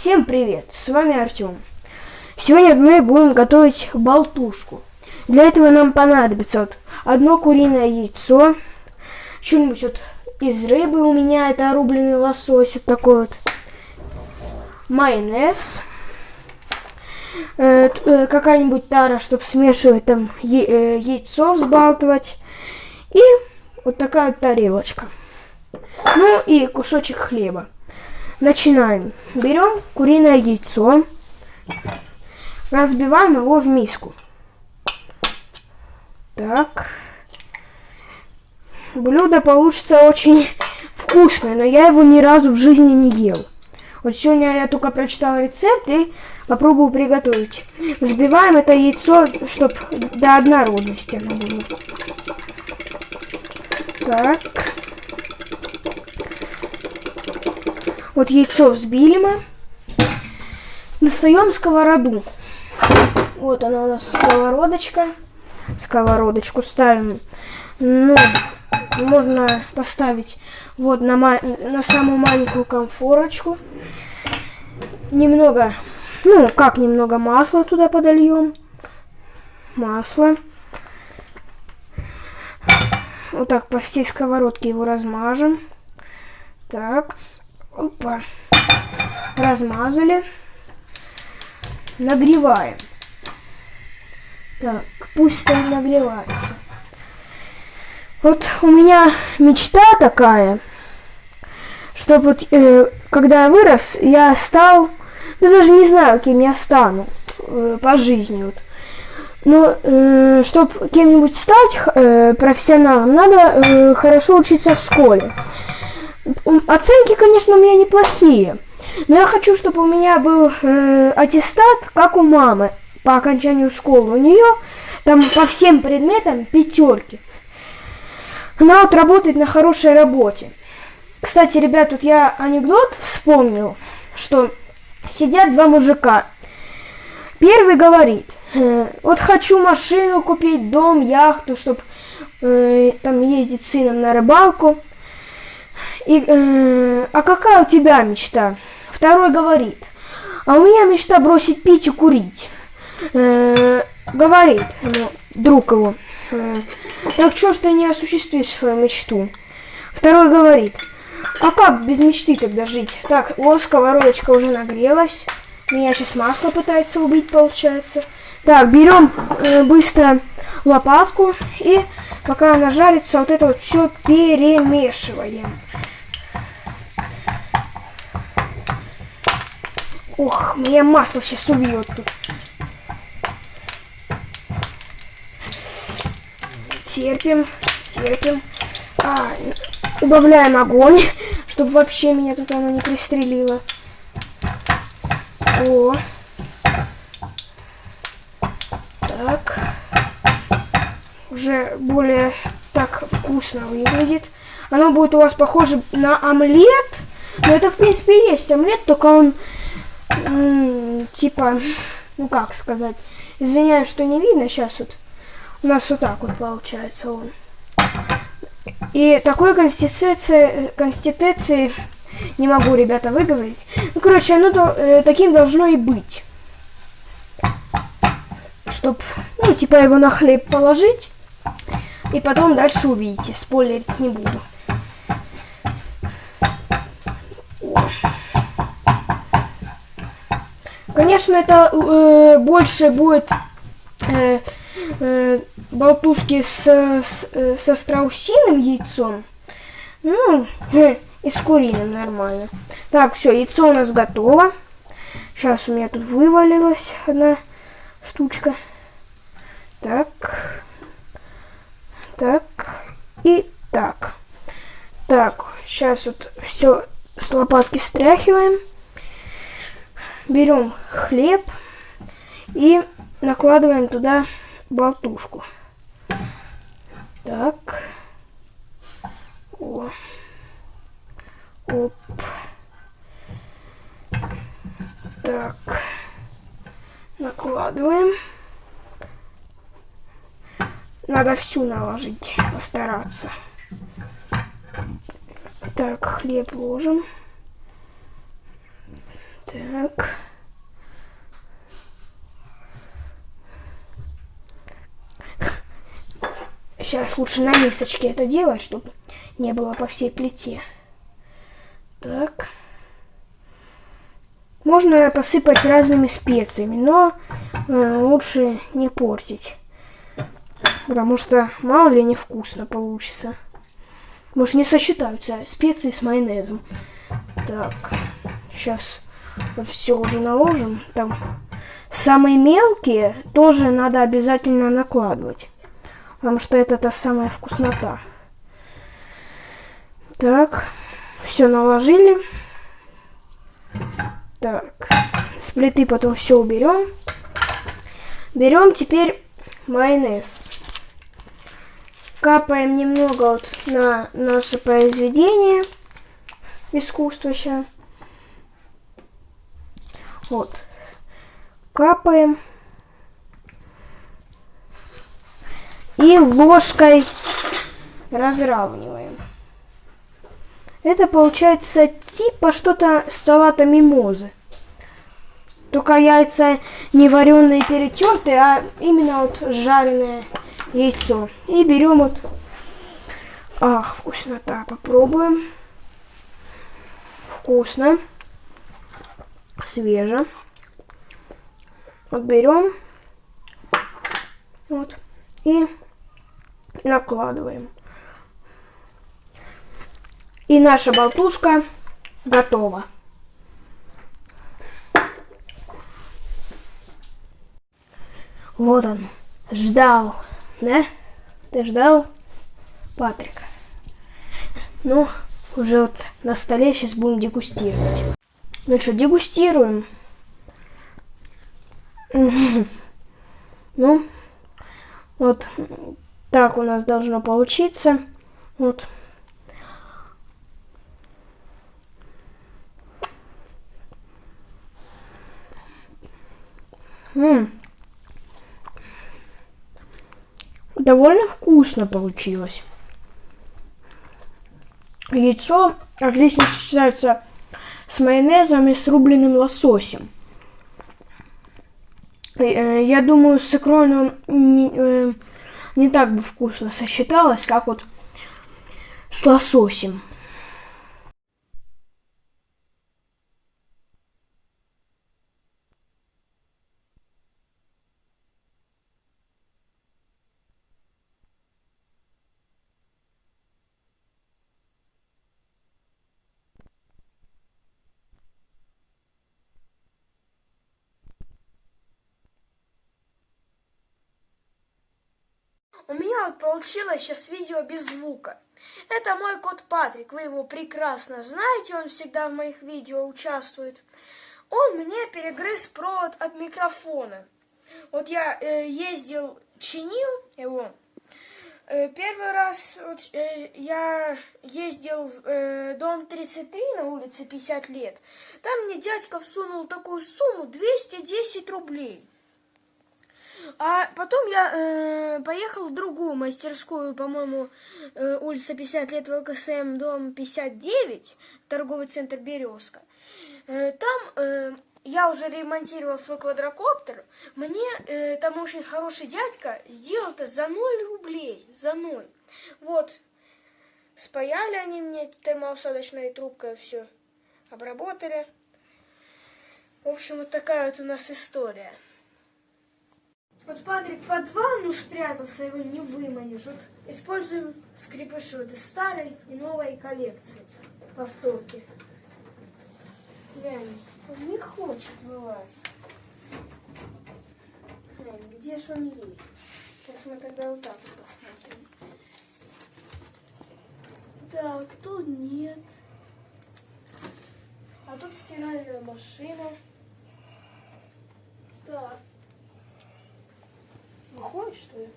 Всем привет, с вами Артем. Сегодня мы будем готовить болтушку. Для этого нам понадобится одно куриное яйцо, что-нибудь из рыбы у меня, это рубленый лосось, такой майонез, какая-нибудь тара, чтобы смешивать там яйцо, взбалтывать, и вот такая тарелочка. Ну и кусочек хлеба. Начинаем. Берем куриное яйцо, разбиваем его в миску. Так. Блюдо получится очень вкусное, но я его ни разу в жизни не ел. Вот сегодня я только прочитала рецепт и попробую приготовить. Взбиваем это яйцо, чтобы до однородности оно было. Так. Вот яйцо взбили мы. Достаем сковороду. Вот она у нас сковородочка. Сковородочку ставим. Ну, можно поставить вот на самую маленькую конфорочку. Немного, немного масла туда подольем. Масло. Вот так по всей сковородке его размажем. Так. Опа. Размазали. Нагреваем. Так, пусть там нагревается. Вот у меня мечта такая, чтобы когда я вырос, я стал, даже не знаю, кем я стану по жизни. Вот. Но чтобы кем-нибудь стать профессионалом, надо хорошо учиться в школе. Оценки, конечно, у меня неплохие, но я хочу, чтобы у меня был аттестат, как у мамы, по окончанию школы. У нее там по всем предметам 5. Она вот работает на хорошей работе. Кстати, ребят, тут я анекдот вспомнил, что сидят два мужика. Первый говорит: вот хочу машину купить, дом, яхту, чтобы там ездить с сыном на рыбалку. А какая у тебя мечта? Второй говорит: а у меня мечта бросить пить и курить. Говорит друг его: так что ж ты не осуществишь свою мечту? Второй говорит: а как без мечты тогда жить? Так, вот сковородочка уже нагрелась. Меня сейчас масло пытается убить, получается. Так, берем быстро лопатку и пока она жарится, вот это вот все перемешиваем. Ох, меня масло сейчас убьет тут. Терпим. Убавляем огонь, чтобы вообще меня тут оно не пристрелило. О. Так. Уже более так вкусно выглядит. Оно будет у вас похоже на омлет. Но это, в принципе, есть омлет, только он типа, как сказать, извиняюсь, что не видно, сейчас вот у нас вот так вот получается он. И такой консистенции не могу, ребята, выговорить. Ну, короче, оно таким должно и быть. Чтоб, типа его на хлеб положить. И потом дальше увидите. Спойлерить не буду. Конечно, это больше будет болтушки со страусиным яйцом. И с куриным нормально. Так, все, яйцо у нас готово. Сейчас у меня тут вывалилась одна штучка. Так. И так. Так, сейчас вот все с лопатки стряхиваем. Берем хлеб и накладываем туда болтушку. Так. О. Оп. Так. Накладываем. Надо всю наложить, постараться. Так, хлеб ложим. Так. Сейчас лучше на мисочке это делать, чтобы не было по всей плите. Так. Можно посыпать разными специями, но лучше не портить. Потому что мало ли невкусно получится. Может, не сочетаются специи с майонезом. Так. Сейчас вот все уже наложим. Там самые мелкие тоже надо обязательно накладывать. Потому что это та самая вкуснота. Так. Все наложили. Так. С плиты потом все уберем. Берем теперь майонез. Капаем немного вот на наше произведение искусства сейчас. Вот. Капаем. И ложкой разравниваем. Это получается типа что-то с салата мимозы. Только яйца не вареные перетертые, а именно вот жареное яйцо. И берем вот... Ах, вкуснота. Попробуем. Вкусно. Свеже. Вот берем. Вот. И накладываем. И наша болтушка готова. Вот он. Ждал. Да? Ты ждал, Патрик? Ну, уже вот на столе сейчас будем дегустировать. Ну что, дегустируем. Ну, вот так у нас должно получиться. Вот. Довольно вкусно получилось. Яйцо отлично сочетается с майонезом и с рубленым лососем. Я думаю, с икрой не так бы вкусно сочеталось, как вот с лососем. У меня вот получилось сейчас видео без звука. Это мой кот Патрик, вы его прекрасно знаете, он всегда в моих видео участвует. Он мне перегрыз провод от микрофона. Вот я чинил его. Первый раз вот, я ездил в дом 33 на улице 50 лет. Там мне дядька всунул такую сумму 210 рублей. А потом я поехал в другую мастерскую, по-моему, улица 50 лет, ВЛКСМ, дом 59, торговый центр «Березка». Там я уже ремонтировал свой квадрокоптер. Мне там очень хороший дядька сделал это за 0 рублей, за 0. Вот, спаяли они мне термоусадочной трубкой, все обработали. В общем, вот такая вот у нас история. Вот Патрик под ванну спрятался, его не выманишь. Вот используем скрепыши вот из старой и новой коллекции. Повторки. Глянь, он не хочет вылазить. Глянь, где же он есть? Сейчас мы тогда вот так вот посмотрим. Так, тут нет. А тут стиральная машина. Так. Выходит, что ли?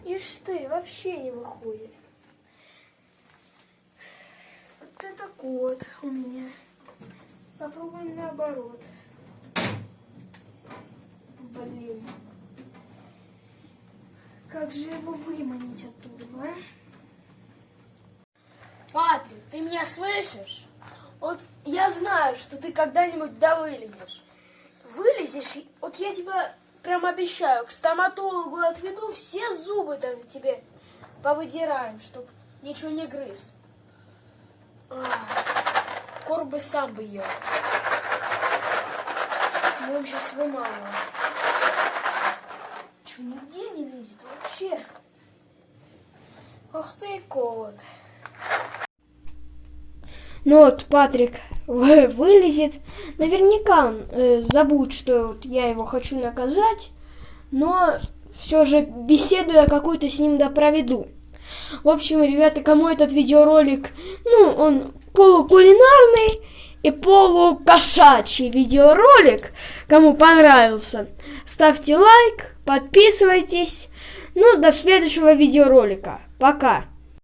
Ишь ты, вообще не выходит. Вот это кот у меня. Попробуем наоборот. Блин. Как же его выманить оттуда, а? Патрик, ты меня слышишь? Вот я знаю, что ты когда-нибудь вылезешь. Вылезешь, вот я тебя прям обещаю, к стоматологу отведу, все зубы там тебе повыдираем, чтоб ничего не грыз. Корм бы сам бы ел. Будем сейчас вымалывать. Че, нигде не лезет вообще? Ох ты, кот. Ну вот, Патрик вылезет. Наверняка он забудет, что вот я его хочу наказать. Но все же беседу я какую-то с ним проведу. В общем, ребята, кому этот видеоролик, он полукулинарный и полукошачий видеоролик, кому понравился, ставьте лайк, подписывайтесь. До следующего видеоролика. Пока.